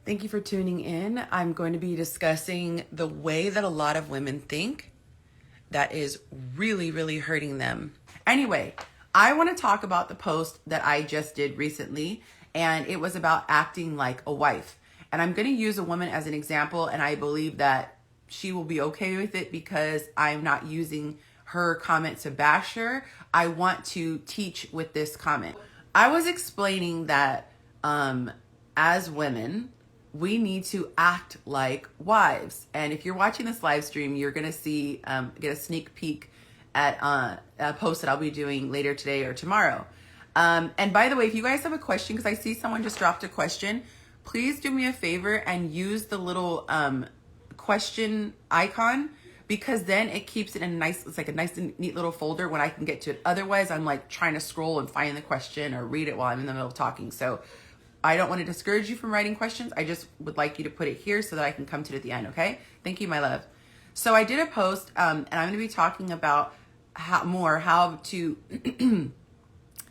Thank you for tuning in. I'm going to be discussing the way that a lot of women think that is really, really hurting them. Anyway, I want to talk about the post that I just did recently, and it was about acting like a wife. And I'm going to use a woman as an example, and I believe that she will be okay with it because I'm not using her comment to bash her. I want to teach with this comment. I was explaining that as women, we need to act like wives. And if you're watching this live stream, you're going to see, get a sneak peek at a post that I'll be doing later today or tomorrow. And by the way, if you guys have a question, because I see someone just dropped a question, please do me a favor and use the little question icon, because then it keeps it in a nice, it's like a nice and neat little folder when I can get to it. Otherwise, I'm like trying to scroll and find the question or read it while I'm in the middle of talking. So I don't want to discourage you from writing questions. I just would like you to put it here so that I can come to it at the end, okay? Thank you, my love. So I did a post, and I'm going to be talking about how to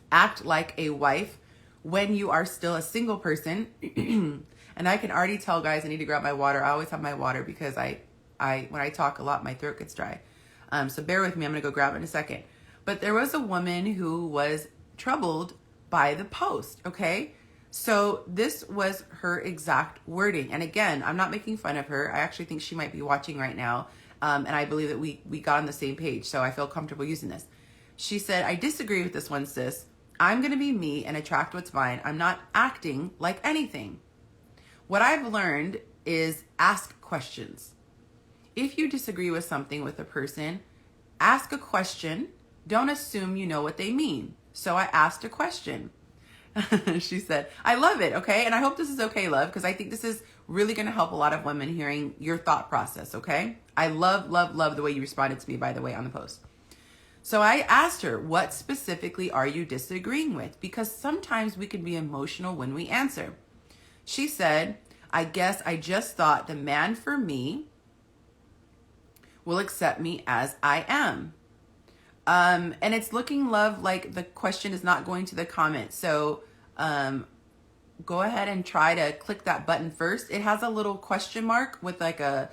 act like a wife when you are still a single person. And I can already tell, guys, I need to grab my water. I always have my water because when I talk a lot, my throat gets dry. So bear with me. I'm going to go grab it in a second. But there was a woman who was troubled by the post, okay? So this was her exact wording. And again, I'm not making fun of her. I actually think she might be watching right now. And I believe that we got on the same page. So I feel comfortable using this. She said, I disagree with this one, sis. I'm going to be me and attract what's mine. I'm not acting like anything. What I've learned is ask questions. If you disagree with something with a person, ask a question. Don't assume you know what they mean. So I asked a question. She said, I love it, okay? And I hope this is okay, love, because I think this is really going to help a lot of women hearing your thought process, okay? I love, love, love the way you responded to me, by the way, on the post. So I asked her, what specifically are you disagreeing with? Because sometimes we can be emotional when we answer. She said, I guess I just thought the man for me will accept me as I am. And it's looking, love, like the question is not going to the comment. So go ahead and try to click that button first. It has a little question mark with like a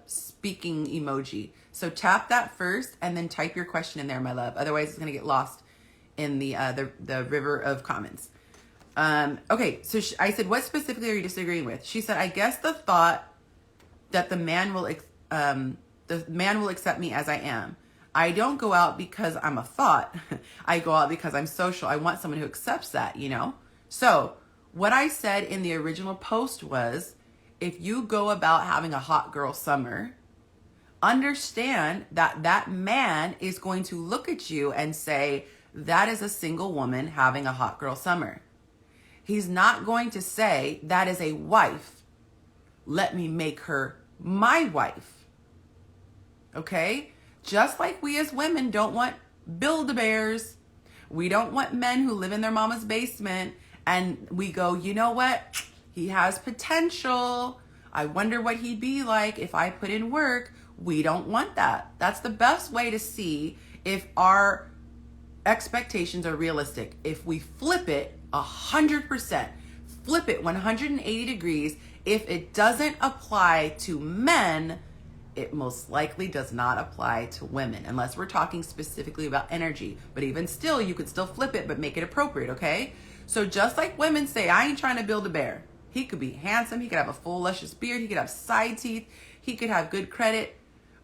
speaking emoji. So tap that first and then type your question in there, my love. Otherwise, it's going to get lost in the river of comments. Okay, so I said, what specifically are you disagreeing with? She said, I guess the thought that the man will accept me as I am. I don't go out because I'm a thought. I go out because I'm social. I want someone who accepts that, you know? So what I said in the original post was, if you go about having a hot girl summer, understand that that man is going to look at you and say, that is a single woman having a hot girl summer. He's not going to say, that is a wife. Let me make her my wife. Okay? Just like we as women don't want Build-A-Bears. We don't want men who live in their mama's basement and we go, you know what? He has potential. I wonder what he'd be like if I put in work. We don't want that. That's the best way to see if our expectations are realistic. If we flip it 100%, flip it 180 degrees, if it doesn't apply to men, it most likely does not apply to women, unless we're talking specifically about energy. But even still, you could still flip it, but make it appropriate, okay? So just like women say, I ain't trying to build a bear. He could be handsome. He could have a full, luscious beard. He could have side teeth. He could have good credit.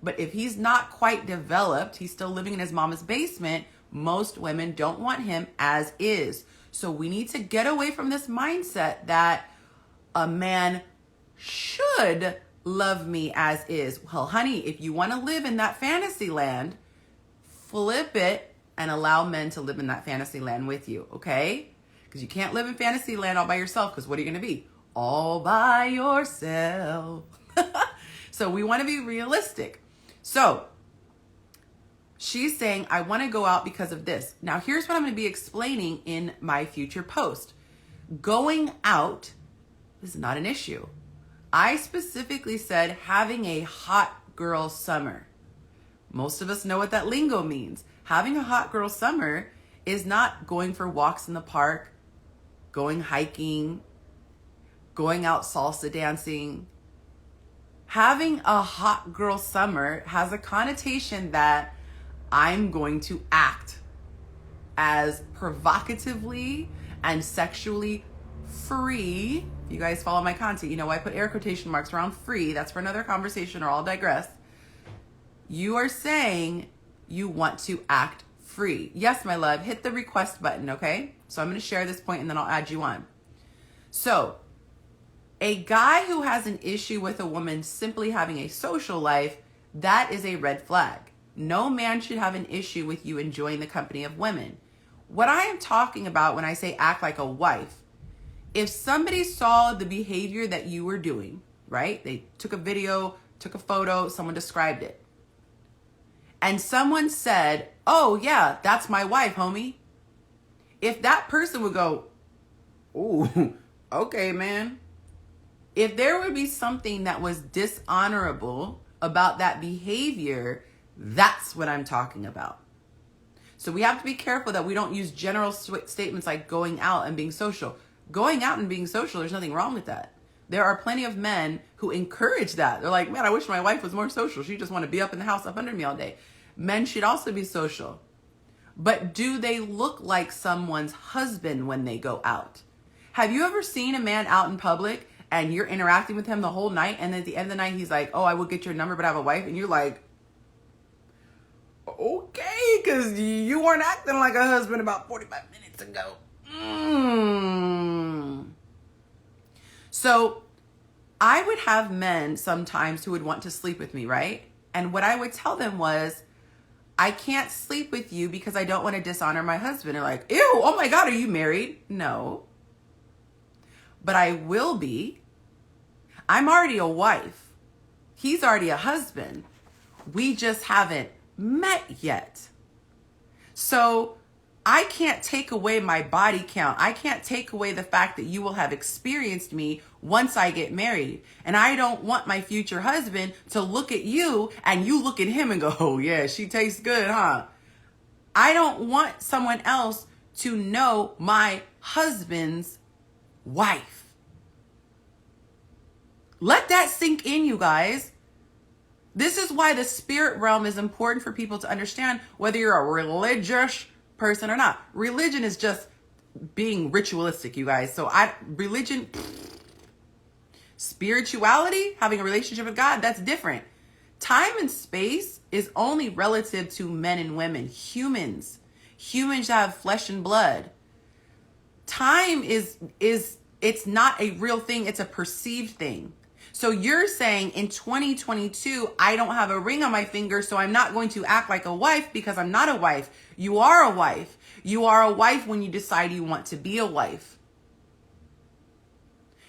But if he's not quite developed, he's still living in his mama's basement, most women don't want him as is. So we need to get away from this mindset that a man should love me as is. Well, honey, if you want to live in that fantasy land, flip it and allow men to live in that fantasy land with you, okay? Because you can't live in fantasy land all by yourself, because what are you going to be? All by yourself. So we want to be realistic. So she's saying, I want to go out because of this. Now, here's what I'm going to be explaining in my future post. Going out is not an issue. I specifically said having a hot girl summer. Most of us know what that lingo means. Having a hot girl summer is not going for walks in the park, going hiking, going out salsa dancing. Having a hot girl summer has a connotation that I'm going to act as provocatively and sexually free. If you guys follow my content, you know I put air quotation marks around free. That's for another conversation, or I'll digress. You are saying you want to act free. Yes, my love, hit the request button, okay? So I'm going to share this point and then I'll add you on. So, a guy who has an issue with a woman simply having a social life, that is a red flag. No man should have an issue with you enjoying the company of women. What I am talking about when I say act like a wife, if somebody saw the behavior that you were doing, right? They took a video, took a photo, someone described it. And someone said, oh yeah, that's my wife, homie. If that person would go, ooh, okay, man. If there would be something that was dishonorable about that behavior, that's what I'm talking about. So we have to be careful that we don't use general statements like going out and being social. Going out and being social, there's nothing wrong with that. There are plenty of men who encourage that. They're like, man, I wish my wife was more social. She just want to be up in the house up under me all day. Men should also be social. But do they look like someone's husband when they go out? Have you ever seen a man out in public and you're interacting with him the whole night, and then at the end of the night he's like, oh, I will get your number, but I have a wife? And you're like, okay, because you weren't acting like a husband about 45 minutes ago. So I would have men sometimes who would want to sleep with me, right? And what I would tell them was, I can't sleep with you because I don't want to dishonor my husband. They're like, ew, oh my God, are you married? No. But I will be. I'm already a wife. He's already a husband. We just haven't met yet. So I can't take away my body count. I can't take away the fact that you will have experienced me once I get married. And I don't want my future husband to look at you and you look at him and go, oh yeah, she tastes good, huh? I don't want someone else to know my husband's wife. Let that sink in, you guys. This is why the spirit realm is important for people to understand, whether you're a religious person or not. Religion is just being ritualistic, you guys. So religion, spirituality, having a relationship with God, that's different. Time and space is only relative to men and women, humans. Humans have flesh and blood. Time is it's not a real thing, it's a perceived thing. So you're saying in 2022, I don't have a ring on my finger, so I'm not going to act like a wife because I'm not a wife. You are a wife. You are a wife when you decide you want to be a wife.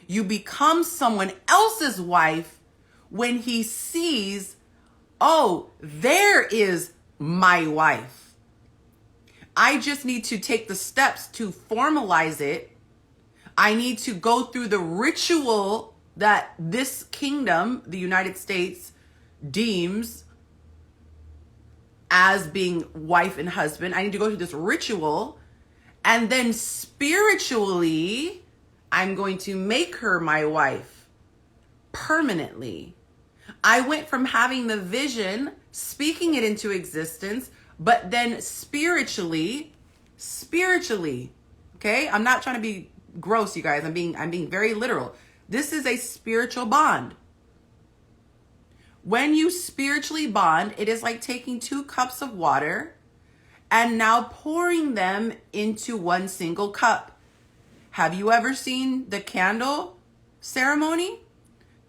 You become someone else's wife when he sees, oh, there is my wife. I just need to take the steps to formalize it. I need to go through the ritual that this kingdom, the United States, deems as being wife and husband. I need to go through this ritual, and then spiritually, I'm going to make her my wife permanently. I went from having the vision, speaking it into existence, but then spiritually, okay? I'm not trying to be gross, you guys. I'm being very literal. This is a spiritual bond. When you spiritually bond, it is like taking 2 cups of water and now pouring them into one single cup. Have you ever seen the candle ceremony?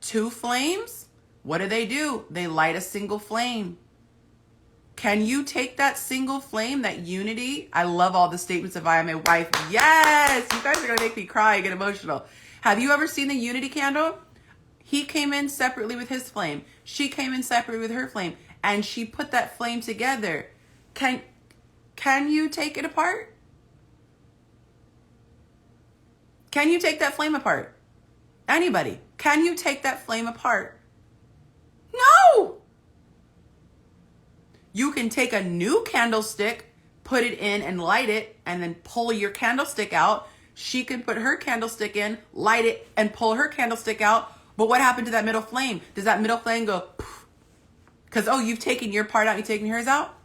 2 flames. What do? They light a single flame. Can you take that single flame, that unity? I love all the statements of I am a wife. Yes, you guys are going to make me cry and get emotional. Have you ever seen the unity candle? He came in separately with his flame. She came in separately with her flame. And she put that flame together. Can you take it apart? Can you take that flame apart? Anybody? Can you take that flame apart? No! You can take a new candlestick, put it in and light it, and then pull your candlestick out, She can put her candlestick in, light it, and pull her candlestick out. But what happened to that middle flame? Does that middle flame go poof? Because, oh, you've taken your part out, you've taken hers out?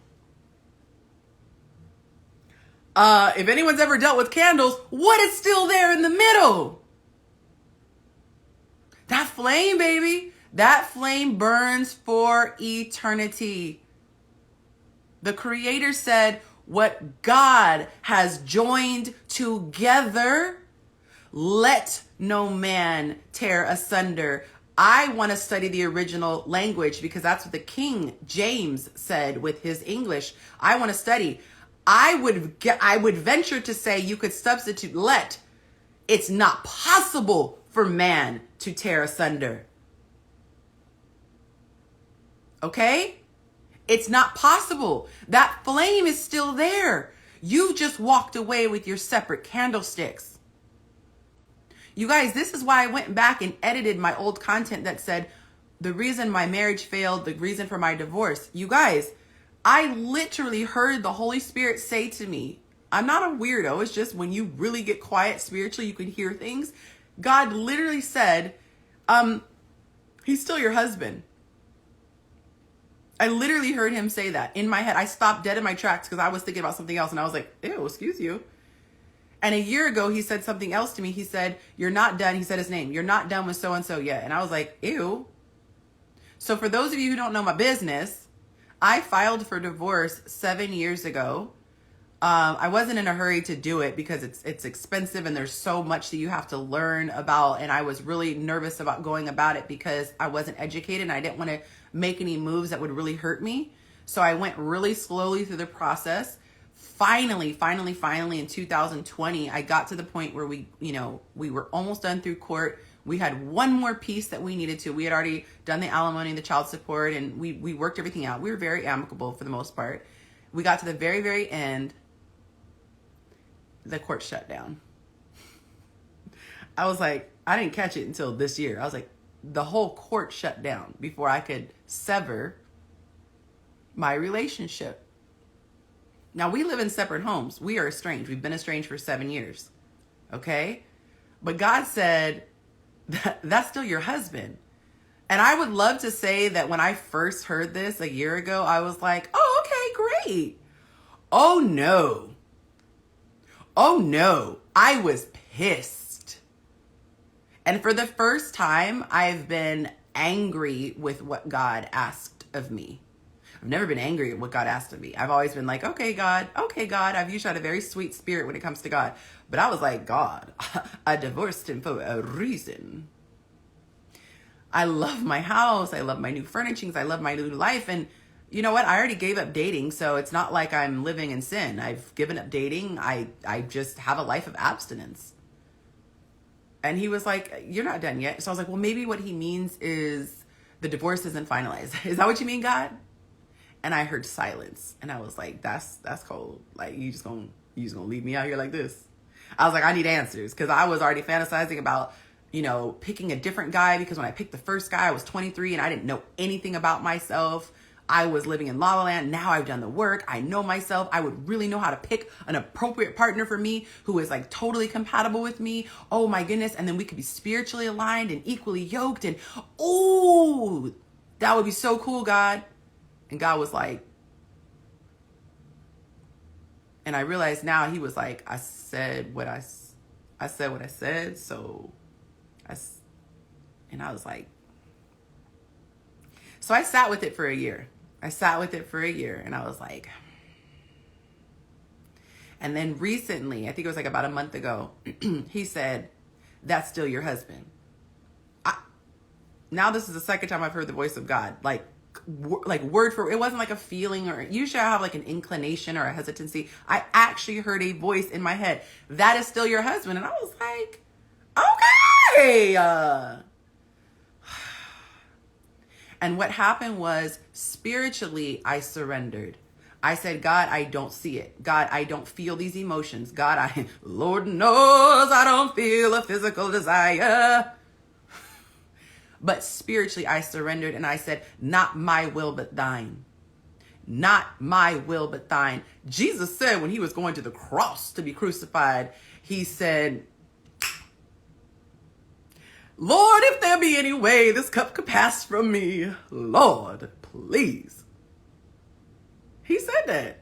If anyone's ever dealt with candles, what is still there in the middle? That flame, baby. That flame burns for eternity. The Creator said, what God has joined together, let no man tear asunder. I want to study the original language because that's what the King James said with his English. I want to study. I would venture to say you could substitute let. It's not possible for man to tear asunder. Okay? It's not possible. That flame is still there. You've just walked away with your separate candlesticks. You guys, this is why I went back and edited my old content that said the reason my marriage failed, the reason for my divorce. You guys, I literally heard the Holy Spirit say to me, I'm not a weirdo. It's just when you really get quiet spiritually, you can hear things. God literally said, he's still your husband. I literally heard him say that in my head. I stopped dead in my tracks because I was thinking about something else. And I was like, ew, excuse you. And a year ago, he said something else to me. He said, you're not done. He said his name. You're not done with so-and-so yet. And I was like, ew. So for those of you who don't know my business, I filed for divorce 7 years ago. I wasn't in a hurry to do it because it's expensive and there's so much that you have to learn about. And I was really nervous about going about it because I wasn't educated and I didn't want to make any moves that would really hurt me. So I went really slowly through the process. Finally, in 2020, I got to the point where we were almost done through court. We had one more piece that we needed to. We had already done the alimony and the child support, and we worked everything out. We were very amicable for the most part. We got to the very, very end. The court shut down. I was like, I didn't catch it until this year. I was like, the whole court shut down before I could sever my relationship. Now, we live in separate homes. We are estranged. We've been estranged for 7 years. Okay? But God said, that's still your husband. And I would love to say that when I first heard this a year ago, I was like, oh, okay, great. Oh, no. Oh, no. I was pissed. And for the first time, I've been angry with what God asked of me. I've never been angry at what God asked of me. I've always been like, okay, God. I've usually had a very sweet spirit when it comes to God. But I was like, God, I divorced him for a reason. I love my house. I love my new furnishings. I love my new life. And you know what? I already gave up dating. So it's not like I'm living in sin. I've given up dating. I just have a life of abstinence. And he was like, you're not done yet. So I was like, well, maybe what he means is the divorce isn't finalized. Is that what you mean, God? And I heard silence. And I was like, that's cold. Like, you just gonna leave me out here like this? I was like, I need answers. Because I was already fantasizing about, picking a different guy. Because when I picked the first guy, I was 23 and I didn't know anything about myself. I was living in La La Land. Now I've done the work. I know myself. I would really know how to pick an appropriate partner for me who is like totally compatible with me. Oh my goodness. And then we could be spiritually aligned and equally yoked. And oh, that would be so cool, God. And God was like, and I realized now he was like, I said what I said. So and I was like, so I sat with it for a year. And I was like, and then recently, I think it was like about a month ago, he said, that's still your husband. Now this is the second time I've heard the voice of God, like word for, it wasn't like a feeling, or usually I have like an inclination or a hesitancy. I actually heard a voice in my head, that is still your husband. And I was like, okay. And what happened was, spiritually, I surrendered. I said, God, I don't see it. God, I don't feel these emotions. God, Lord knows I don't feel a physical desire. But spiritually, I surrendered and I said, not my will, but thine. Not my will, but thine. Jesus said when he was going to the cross to be crucified, He said, Lord, if there be any way this cup could pass from me, Lord, please. He said that.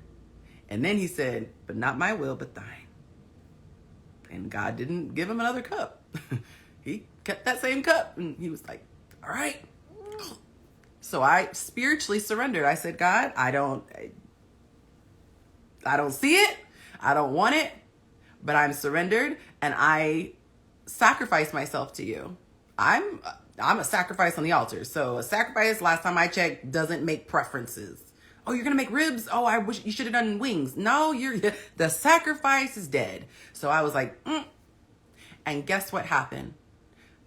And then he said, but not my will, but thine. And God didn't give him another cup. He kept that same cup. And he was like, all right. So I spiritually surrendered. I said, God, I don't see it. I don't want it. But I'm surrendered. And I sacrifice myself to you. I'm a sacrifice on the altar. So a sacrifice, last time I checked, doesn't make preferences. Oh, you're going to make ribs? Oh, I wish you should have done wings. No, the sacrifice is dead. So I was like, And guess what happened?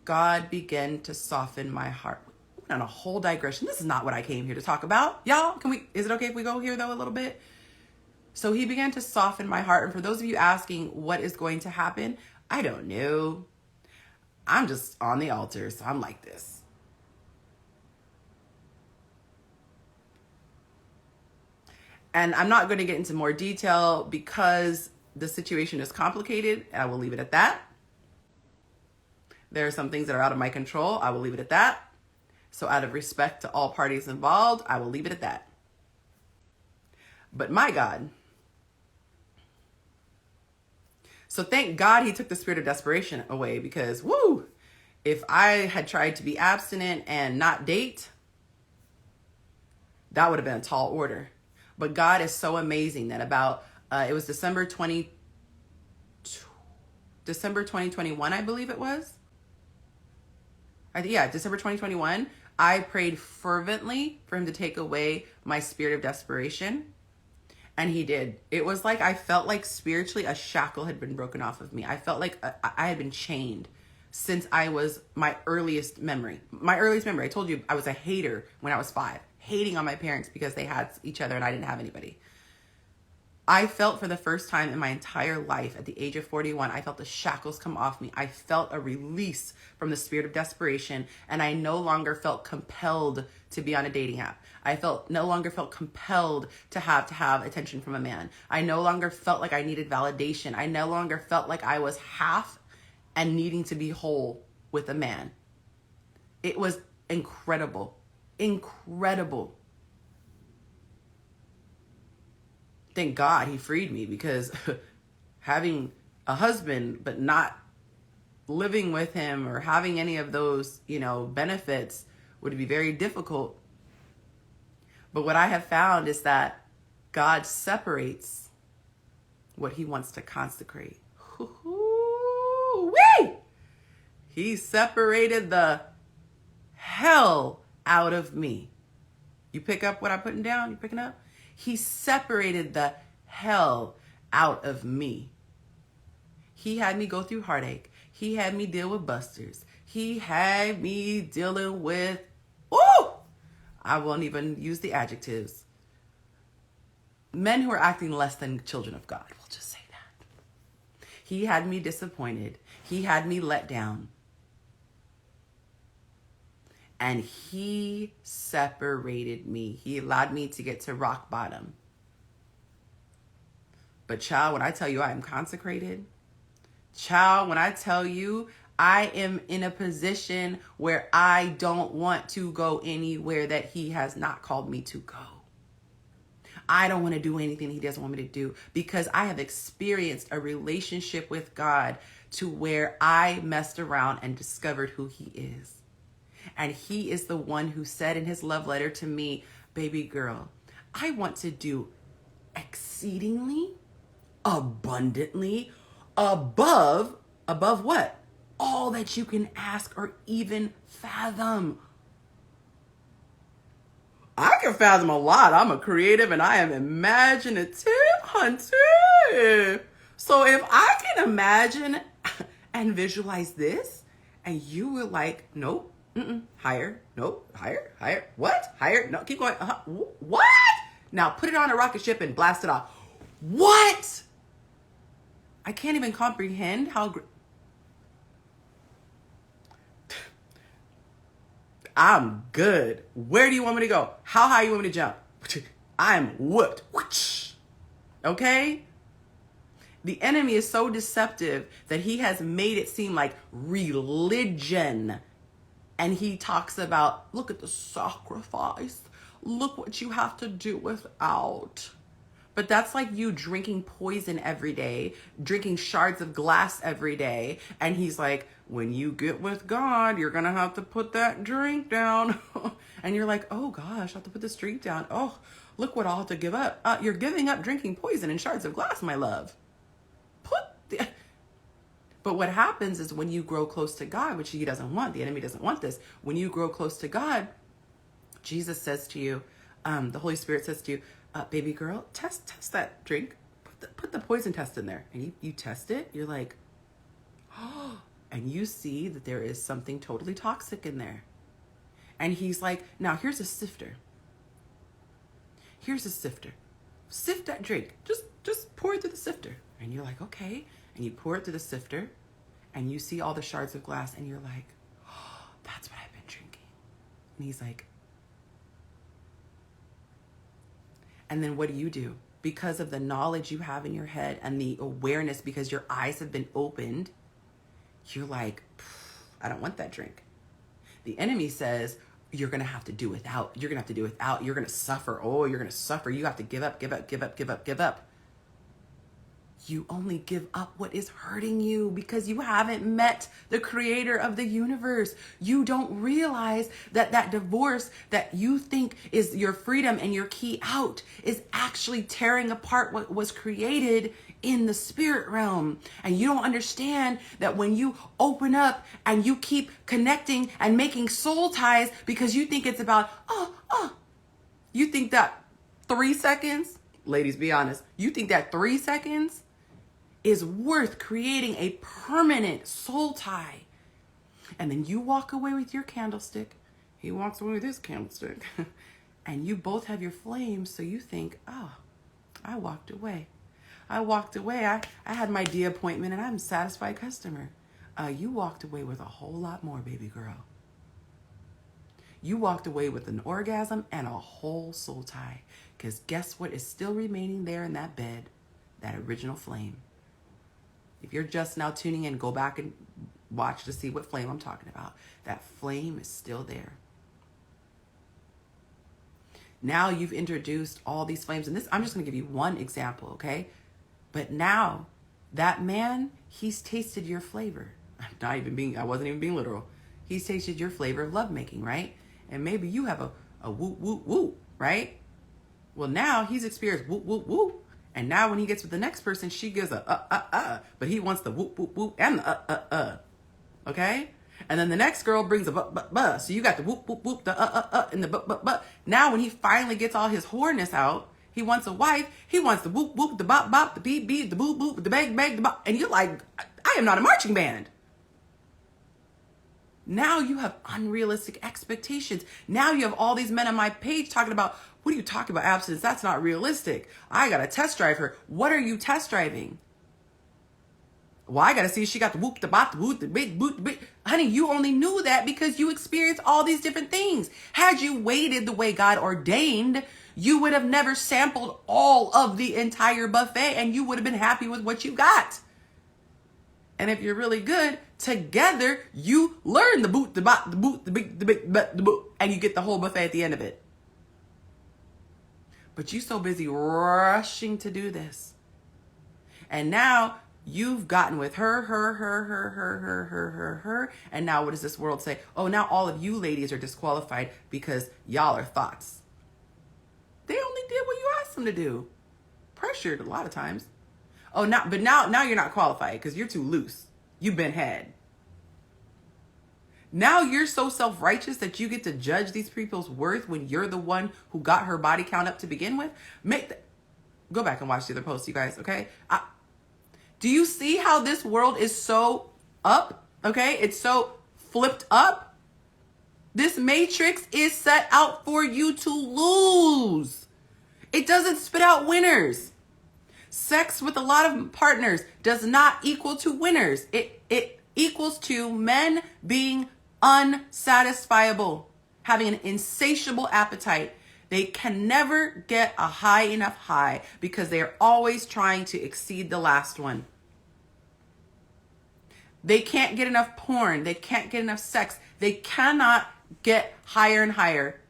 God began to soften my heart. We went on a whole digression. This is not what I came here to talk about. Y'all, is it okay if we go here though a little bit? So he began to soften my heart. And for those of you asking what is going to happen, I don't know. I'm just on the altar. So I'm like this. And I'm not going to get into more detail because the situation is complicated. I will leave it at that. There are some things that are out of my control. I will leave it at that. So out of respect to all parties involved, I will leave it at that. But my God. So thank God he took the spirit of desperation away because, if I had tried to be abstinent and not date, that would have been a tall order. But God is so amazing that about, it was December 2021, I believe it was. December 2021. I prayed fervently for him to take away my spirit of desperation. And he did. It was like, I felt like spiritually a shackle had been broken off of me. I felt like I had been chained since I was my earliest memory. I told you I was a hater when I was 5. Hating on my parents because they had each other and I didn't have anybody. I felt for the first time in my entire life at the age of 41, I felt the shackles come off me. I felt a release from the spirit of desperation and I no longer felt compelled to be on a dating app. I no longer felt compelled to have attention from a man. I no longer felt like I needed validation. I no longer felt like I was half and needing to be whole with a man. It was incredible. Incredible. Thank God he freed me because having a husband but not living with him or having any of those, benefits would be very difficult. But what I have found is that God separates what he wants to consecrate. Woo-hoo-wee! He separated the hell out of me. You pick up what I'm putting down? You picking up? He separated the hell out of me. He had me go through heartache. He had me deal with busters. He had me dealing with, I won't even use the adjectives. Men who are acting less than children of God. We'll just say that. He had me disappointed. He had me let down. And he separated me. He allowed me to get to rock bottom. But child, when I tell you I am consecrated, child, when I tell you I am in a position where I don't want to go anywhere that he has not called me to go. I don't want to do anything he doesn't want me to do because I have experienced a relationship with God to where I messed around and discovered who he is. And he is the one who said in his love letter to me, baby girl, I want to do exceedingly, abundantly, above what? All that you can ask or even fathom. I can fathom a lot. I'm a creative and I am imaginative, hunter. So if I can imagine and visualize this and you were like, nope. Higher. Nope. Higher. What? Higher. No, keep going. What? Now put it on a rocket ship and blast it off. What? I can't even comprehend how... I'm good. Where do you want me to go? How high you want me to jump? I'm whooped. Okay? The enemy is so deceptive that he has made it seem like religion. And he talks about, look at the sacrifice. Look what you have to do without. But that's like you drinking poison every day, drinking shards of glass every day. And he's like, when you get with God, you're going to have to put that drink down. And you're like, oh gosh, I have to put this drink down. Oh, look what I'll have to give up. You're giving up drinking poison and shards of glass, my love. But what happens is when you grow close to God, which he doesn't want, the enemy doesn't want this. When you grow close to God, Jesus says to you, the Holy Spirit says to you, baby girl, test that drink. Put the poison test in there. And you test it. You're like, oh, and you see that there is something totally toxic in there. And he's like, now here's a sifter. Here's a sifter. Sift that drink. Just pour it through the sifter. And you're like, okay. And you pour it through the sifter and you see all the shards of glass and you're like, oh, that's what I've been drinking. And he's like, and then what do? Because of the knowledge you have in your head and the awareness, because your eyes have been opened, you're like, I don't want that drink. The enemy says, you're going to have to do without. You're going to have to do without. You're going to suffer. Oh, you're going to suffer. You have to give up, give up, give up, give up, give up. You only give up what is hurting you because you haven't met the creator of the universe. You don't realize that that divorce that you think is your freedom and your key out is actually tearing apart what was created in the spirit realm. And you don't understand that when you open up and you keep connecting and making soul ties because you think it's about, you think that 3 seconds, ladies, be honest, you think that 3 seconds is worth creating a permanent soul tie. And then you walk away with your candlestick. He walks away with his candlestick. And you both have your flames. So you think, oh, I walked away. I had my D appointment and I'm a satisfied customer. You walked away with a whole lot more, baby girl. You walked away with an orgasm and a whole soul tie. Because guess what is still remaining there in that bed? That original flame. If you're just now tuning in, go back and watch to see what flame I'm talking about. That flame is still there. Now you've introduced all these flames. And this, I'm just going to give you one example, okay? But now that man, he's tasted your flavor. I wasn't even being literal. He's tasted your flavor of lovemaking, right? And maybe you have a whoop, whoop, whoop, right? Well, now he's experienced whoop, whoop, whoop. And now when he gets with the next person, she gives a but he wants the whoop, whoop, whoop and the okay? And then the next girl brings a but. So you got the whoop, whoop, whoop, the and the but. Now when he finally gets all his whoreness out, he wants a wife. He wants the whoop, whoop, the bop, bop, the beep, beep, the boop, boop, the bang, bang, the bop. And you're like, I am not a marching band. Now you have unrealistic expectations. Now you have all these men on my page talking about, what are you talking about, abstinence? That's not realistic. I got to test drive her. What are you test driving? Well, I got to see if she got the whoop, the bop, the whoop, the big, boot, the big. Honey, you only knew that because you experienced all these different things. Had you waited the way God ordained, you would have never sampled all of the entire buffet and you would have been happy with what you got. And if you're really good, together you learn the boot, the bop, the boot, the big, but the boot, and you get the whole buffet at the end of it. But you're so busy rushing to do this. And now you've gotten with her, and now what does this world say? Oh, now all of you ladies are disqualified because y'all are thoughts. They only did what you asked them to do. Pressured a lot of times. Oh, now you're not qualified because you're too loose. You've been had. Now you're so self-righteous that you get to judge these people's worth when you're the one who got her body count up to begin with. Go back and watch the other posts, you guys, okay? Do you see how this world is so up, okay? It's so flipped up. This matrix is set out for you to lose. It doesn't spit out winners. Sex with a lot of partners does not equal to winners. It equals to men being unsatisfiable, having an insatiable appetite. They can never get a high enough high because they are always trying to exceed the last one. They can't get enough porn. They can't get enough sex. They cannot get higher and higher.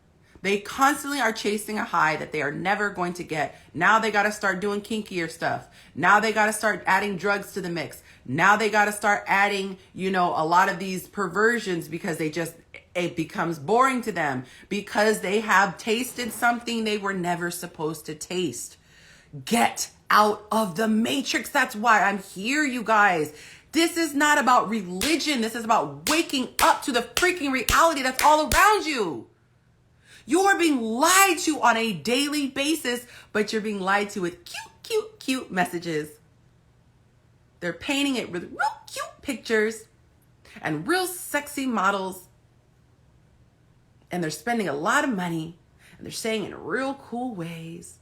They constantly are chasing a high that they are never going to get. Now they got to start doing kinkier stuff. Now they got to start adding drugs to the mix. Now they got to start adding, a lot of these perversions because it becomes boring to them because they have tasted something they were never supposed to taste. Get out of the matrix. That's why I'm here, you guys. This is not about religion. This is about waking up to the freaking reality that's all around you. You are being lied to on a daily basis, but you're being lied to with cute messages. They're painting it with real cute pictures and real sexy models. And they're spending a lot of money. And they're saying it in real cool ways.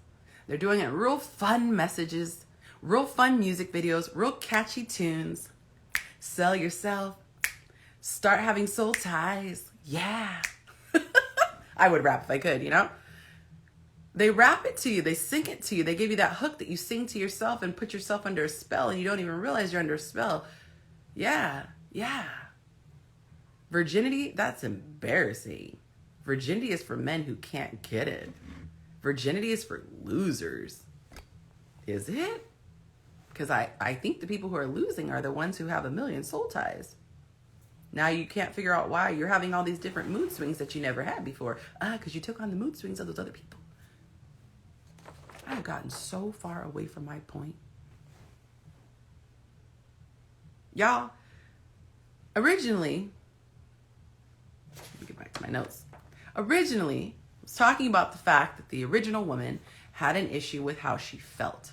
They're doing it in real fun messages, real fun music videos, real catchy tunes. Sell yourself. Start having soul ties. Yeah. I would rap if I could, They rap it to you. They sing it to you. They give you that hook that you sing to yourself and put yourself under a spell and you don't even realize you're under a spell. Yeah. Virginity, that's embarrassing. Virginity is for men who can't get it. Virginity is for losers. Is it? Because I think the people who are losing are the ones who have a million soul ties. Now you can't figure out why you're having all these different mood swings that you never had before. Because you took on the mood swings of those other people. I've gotten so far away from my point. Y'all, originally, let me get back to my notes. Originally, I was talking about the fact that the original woman had an issue with how she felt.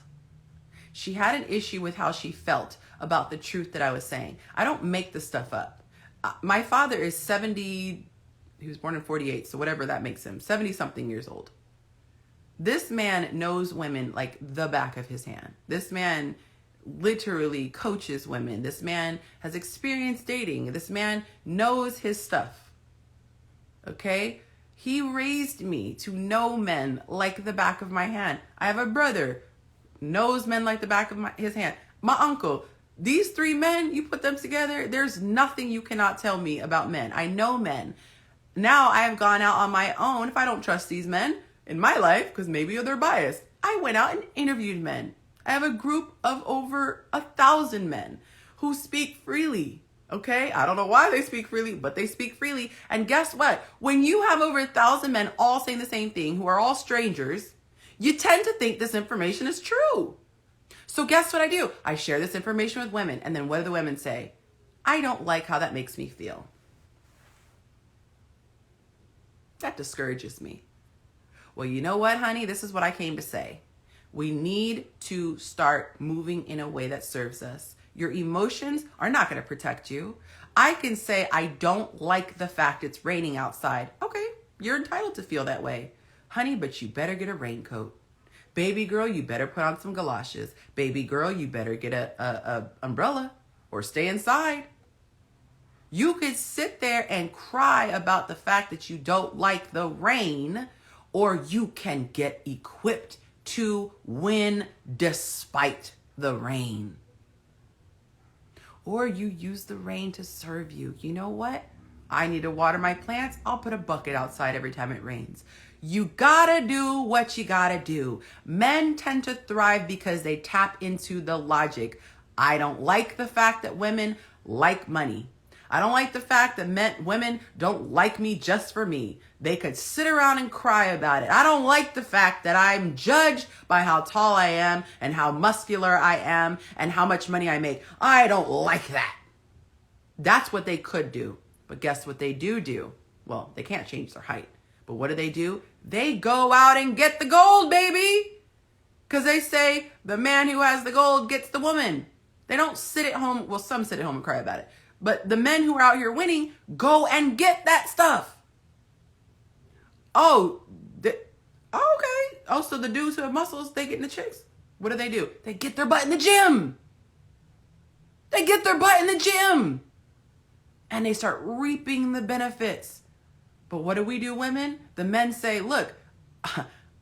She had an issue with how she felt about the truth that I was saying. I don't make this stuff up. My father is 70, he was born in 48, so whatever that makes him, 70-something years old. This man knows women like the back of his hand. This man literally coaches women. This man has experienced dating. This man knows his stuff. Okay? He raised me to know men like the back of my hand. I have a brother, knows men like the back of his hand. My uncle. These three men, you put them together, there's nothing you cannot tell me about men. I know men. Now I have gone out on my own. If I don't trust these men in my life, because maybe they're biased, I went out and interviewed men. I have a group of over 1,000 men who speak freely. Okay? I don't know why they speak freely, but they speak freely. And guess what? When you have over 1,000 men all saying the same thing, who are all strangers, you tend to think this information is true. So guess what I do? I share this information with women. And then what do the women say? I don't like how that makes me feel. That discourages me. Well, you know what, honey? This is what I came to say. We need to start moving in a way that serves us. Your emotions are not going to protect you. I can say I don't like the fact it's raining outside. Okay, you're entitled to feel that way. Honey, but you better get a raincoat. Baby girl, you better put on some galoshes. Baby girl, you better get a umbrella or stay inside. You could sit there and cry about the fact that you don't like the rain, or you can get equipped to win despite the rain. Or you use the rain to serve you. You know what? I need to water my plants. I'll put a bucket outside every time it rains. You gotta do what you gotta do. Men tend to thrive because they tap into the logic. I don't like the fact that women like money. I don't like the fact that women don't like me just for me. They could sit around and cry about it. I don't like the fact that I'm judged by how tall I am and how muscular I am and how much money I make. I don't like that. That's what they could do. But guess what they do? Well, they can't change their height. But what do? They go out and get the gold, baby. Because they say the man who has the gold gets the woman. They don't sit at home. Well, some sit at home and cry about it. But the men who are out here winning go and get that stuff. Okay. Oh, so the dudes who have muscles, they get in the chicks. What do? They get their butt in the gym. And they start reaping the benefits. But what do we do, women? The men say, look,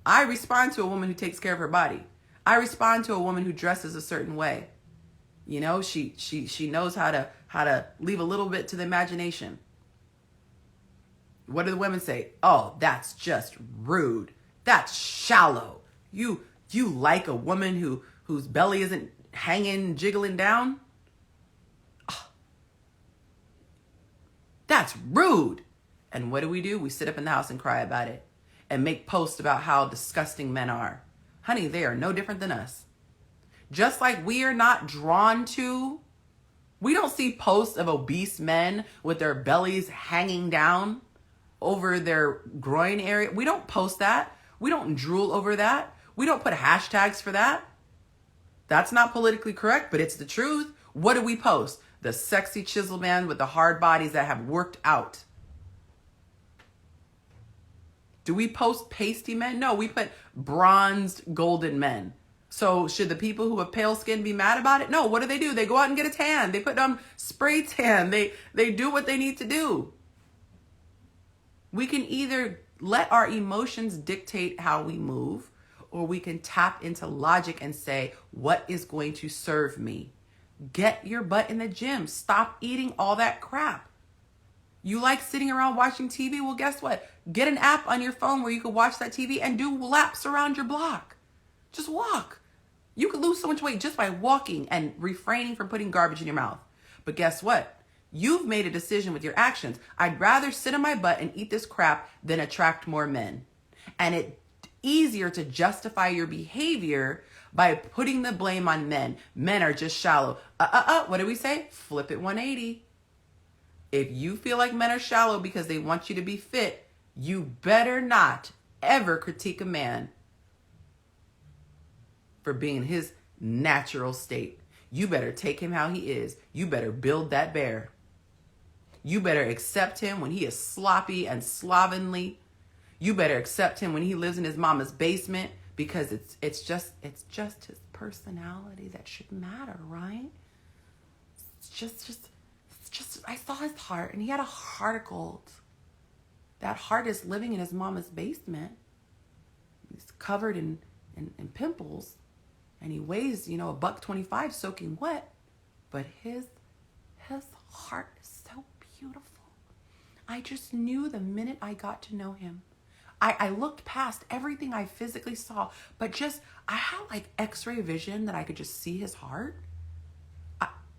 I respond to a woman who takes care of her body. I respond to a woman who dresses a certain way. You know, she knows how to leave a little bit to the imagination. What do the women say? Oh, that's just rude. That's shallow. You like a woman whose belly isn't hanging, jiggling down? Oh, that's rude. And what do? We sit up in the house and cry about it and make posts about how disgusting men are. Honey, they are no different than us. Just like we are not drawn to, we don't see posts of obese men with their bellies hanging down over their groin area. We don't post that. We don't drool over that. We don't put hashtags for that. That's not politically correct, but it's the truth. What do we post? The sexy chiseled man with the hard bodies that have worked out. Do we post pasty men? No, we put bronzed golden men. So should the people who have pale skin be mad about it? No, what do? They go out and get a tan. They put on spray tan. They do what they need to do. We can either let our emotions dictate how we move, or we can tap into logic and say, what is going to serve me? Get your butt in the gym. Stop eating all that crap. You like sitting around watching TV? Well, guess what? Get an app on your phone where you can watch that TV and do laps around your block. Just walk. You could lose so much weight just by walking and refraining from putting garbage in your mouth. But guess what? You've made a decision with your actions. I'd rather sit on my butt and eat this crap than attract more men. And it's easier to justify your behavior by putting the blame on men. Men are just shallow. What do we say? Flip it 180. If you feel like men are shallow because they want you to be fit, you better not ever critique a man for being in his natural state. You better take him how he is. You better build that bear. You better accept him when he is sloppy and slovenly. You better accept him when he lives in his mama's basement, because it's just his personality that should matter, right? It's just I saw his heart, and he had a heart of gold. That heart is living in his mama's basement. He's covered in pimples, and he weighs, $125 soaking wet. But his heart is so beautiful. I just knew the minute I got to know him. I looked past everything I physically saw, but I had like X-ray vision that I could just see his heart.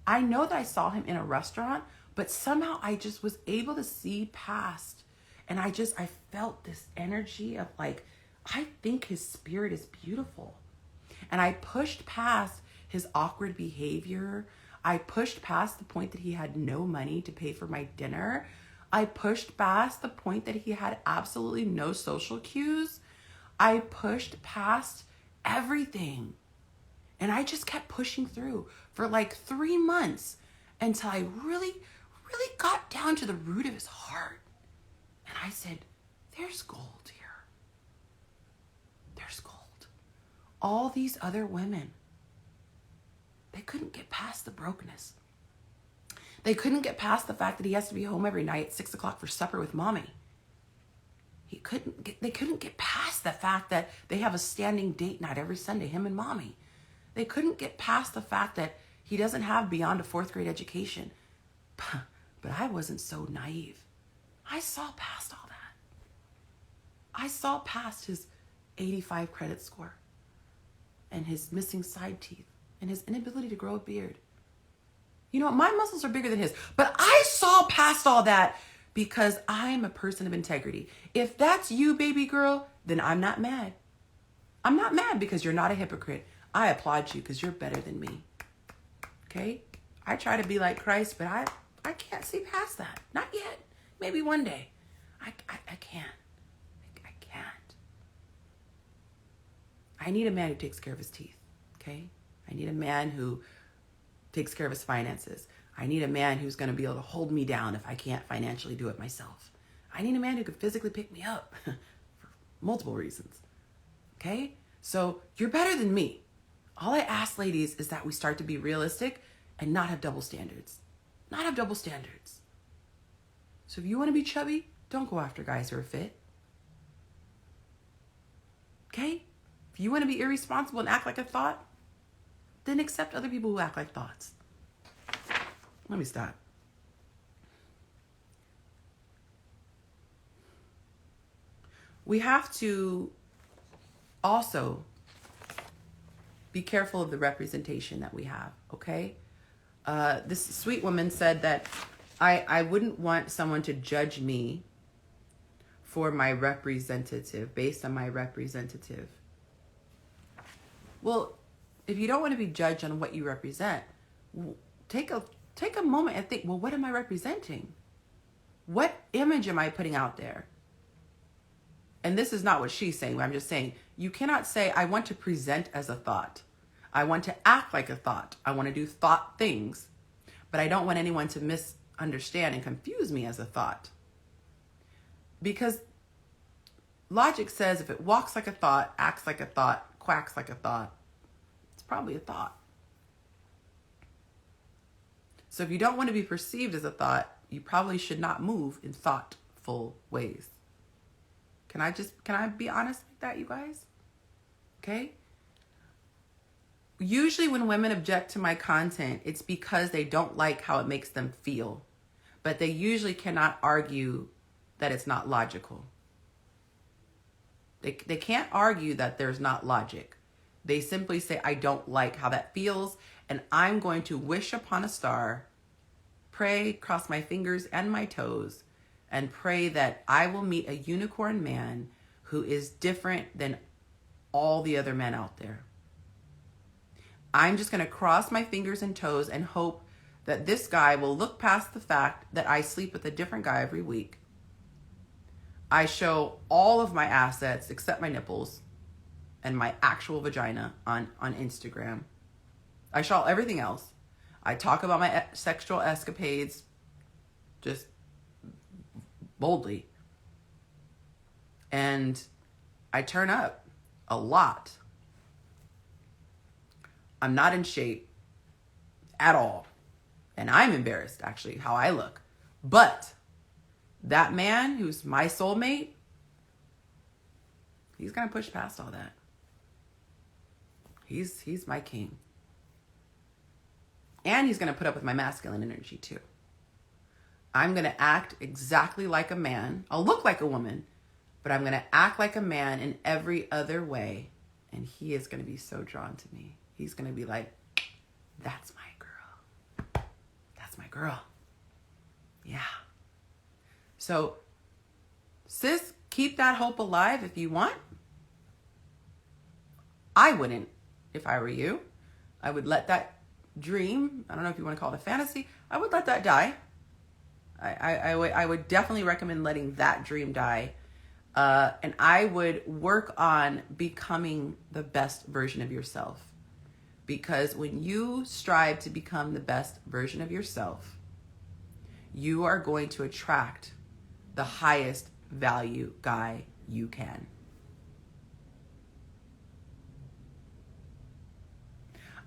I know that I saw him in a restaurant, but somehow I just was able to see past. And I felt this energy of like, I think his spirit is beautiful. And I pushed past his awkward behavior. I pushed past the point that he had no money to pay for my dinner. I pushed past the point that he had absolutely no social cues. I pushed past everything. And I just kept pushing through for like 3 months until I really, really got down to the root of his heart. And I said, there's gold here. There's gold. All these other women, they couldn't get past the brokenness. They couldn't get past the fact that he has to be home every night at 6 o'clock for supper with mommy. They couldn't get past the fact that they have a standing date night every Sunday, him and mommy. They couldn't get past the fact that he doesn't have beyond a 4th grade education. But I wasn't so naive. I saw past all that. I saw past his 85 credit score and his missing side teeth and his inability to grow a beard. You know what? My muscles are bigger than his. But I saw past all that because I'm a person of integrity. If that's you, baby girl, then I'm not mad. I'm not mad because you're not a hypocrite. I applaud you because you're better than me. Okay? I try to be like Christ, but I can't see past that. Not yet. Maybe one day. I can't. I can't. I need a man who takes care of his teeth. Okay? I need a man who takes care of his finances. I need a man who's going to be able to hold me down if I can't financially do it myself. I need a man who can physically pick me up for multiple reasons. Okay? So you're better than me. All I ask, ladies, is that we start to be realistic and not have double standards. Not have double standards. So if you want to be chubby, don't go after guys who are fit. Okay? If you want to be irresponsible and act like a thought, then accept other people who act like thoughts. Let me stop. We have to also be careful of the representation that we have, okay? This sweet woman said that I wouldn't want someone to judge me for my representative, based on my representative. Well, if you don't want to be judged on what you represent, take a moment and think, well, what am I representing? What image am I putting out there? And this is not what she's saying, but I'm just saying, you cannot say, I want to present as a thought. I want to act like a thought. I want to do thought things, but I don't want anyone to misunderstand and confuse me as a thought. Because logic says if it walks like a thought, acts like a thought, quacks like a thought, it's probably a thought. So if you don't want to be perceived as a thought, you probably should not move in thoughtful ways. Can I be honest like that, you guys? Okay? Usually when women object to my content, it's because they don't like how it makes them feel. But they usually cannot argue that it's not logical. They can't argue that there's not logic. They simply say, I don't like how that feels, and I'm going to wish upon a star, pray, cross my fingers and my toes, and pray that I will meet a unicorn man who is different than all the other men out there. I'm just going to cross my fingers and toes and hope that this guy will look past the fact that I sleep with a different guy every week. I show all of my assets except my nipples and my actual vagina on Instagram. I show everything else. I talk about my sexual escapades just boldly. And I turn up a lot. I'm not in shape at all. And I'm embarrassed, actually, how I look. But that man who's my soulmate, he's going to push past all that. He's my king. And he's going to put up with my masculine energy too. I'm going to act exactly like a man. I'll look like a woman, but I'm going to act like a man in every other way. And he is going to be so drawn to me. He's going to be like, that's my girl. That's my girl. Yeah. So, sis, keep that hope alive if you want. I wouldn't if I were you. I would let that dream, I don't know if you want to call it a fantasy, I would let that die. I would definitely recommend letting that dream die. And I would work on becoming the best version of yourself. Because when you strive to become the best version of yourself, you are going to attract the highest value guy you can.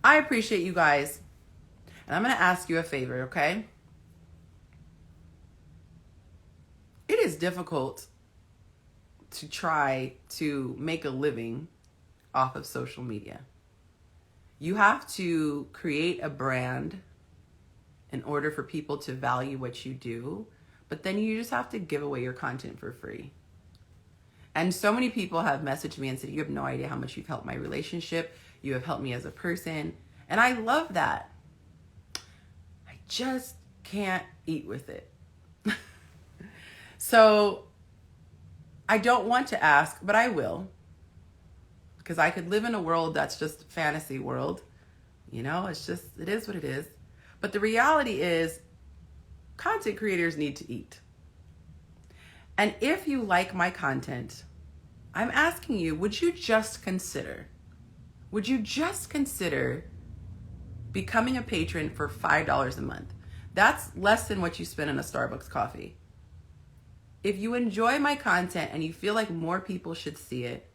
I appreciate you guys. And I'm going to ask you a favor, okay? It is difficult to try to make a living off of social media. You have to create a brand in order for people to value what you do, but then you just have to give away your content for free. And so many people have messaged me and said, you have no idea how much you've helped my relationship. You have helped me as a person. And I love that. I just can't eat with it. So I don't want to ask, but I will. Because I could live in a world that's just fantasy world. You know, it is what it is. But the reality is, content creators need to eat. And if you like my content, I'm asking you, would you just consider becoming a patron for $5 a month? That's less than what you spend on a Starbucks coffee. If you enjoy my content and you feel like more people should see it,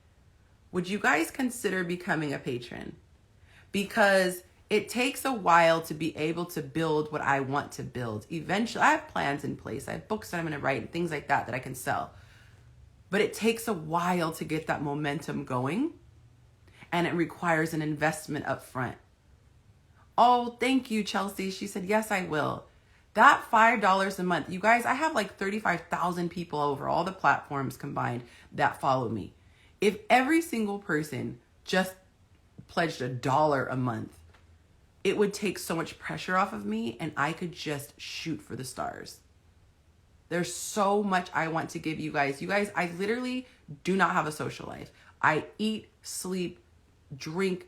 would you guys consider becoming a patron? Because it takes a while to be able to build what I want to build. Eventually, I have plans in place. I have books that I'm going to write and things like that I can sell. But it takes a while to get that momentum going, and it requires an investment up front. Oh, thank you, Chelsea. She said, yes, I will. That $5 a month, you guys, I have like 35,000 people over all the platforms combined that follow me. If every single person just pledged $1 a month, it would take so much pressure off of me and I could just shoot for the stars. There's so much I want to give you guys. You guys, I literally do not have a social life. I eat, sleep, drink.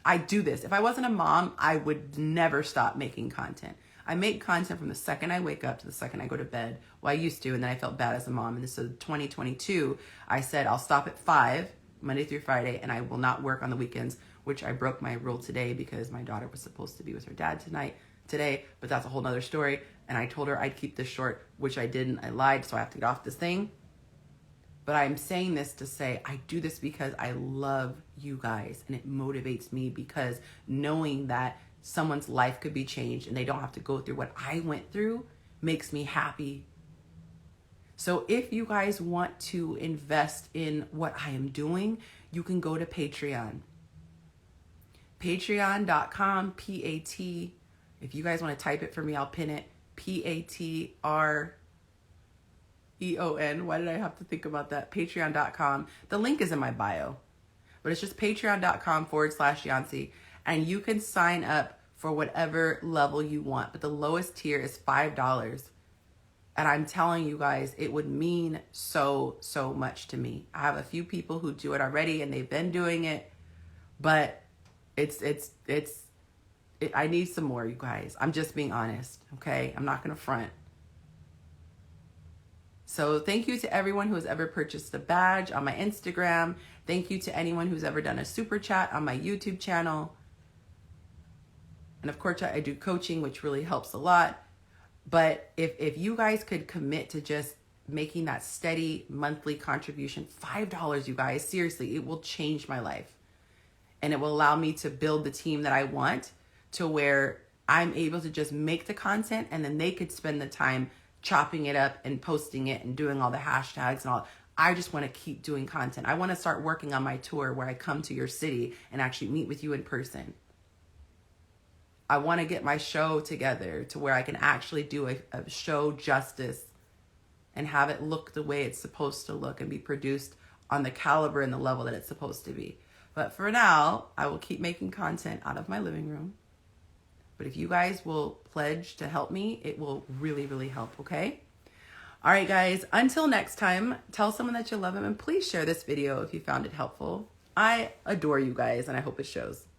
I do this. If I wasn't a mom, I would never stop making content. I make content from the second I wake up to the second I go to bed. Well, I used to, and then I felt bad as a mom. And this is 2022. I said I'll stop at 5, Monday through Friday, and I will not work on the weekends, which I broke my rule today because my daughter was supposed to be with her dad today, but that's a whole nother story. And I told her I'd keep this short, which I didn't. I lied, so I have to get off this thing. But I'm saying this to say I do this because I love you guys, and it motivates me because knowing that someone's life could be changed and they don't have to go through what I went through makes me happy. So if you guys want to invest in what I am doing, you can go to Patreon. Patreon.com, P-A-T. If you guys want to type it for me, I'll pin it. Patreon. Why did I have to think about that? Patreon.com. The link is in my bio. But it's just patreon.com/Yonci. And you can sign up for whatever level you want. But the lowest tier is $5. And I'm telling you guys, it would mean so much to me. I have a few people who do it already and they've been doing it. But I need some more, you guys. I'm just being honest, okay? I'm not going to front. So thank you to everyone who has ever purchased a badge on my Instagram. Thank you to anyone who's ever done a super chat on my YouTube channel. And of course, I do coaching, which really helps a lot. But if you guys could commit to just making that steady monthly contribution, $5, you guys, seriously, it will change my life. And it will allow me to build the team that I want to where I'm able to just make the content and then they could spend the time chopping it up and posting it and doing all the hashtags and all. I just want to keep doing content. I want to start working on my tour where I come to your city and actually meet with you in person. I want to get my show together to where I can actually do a show justice and have it look the way it's supposed to look and be produced on the caliber and the level that it's supposed to be. But for now, I will keep making content out of my living room. But if you guys will pledge to help me, it will really help, okay? All right, guys, until next time, tell someone that you love them and please share this video if you found it helpful. I adore you guys and I hope it shows.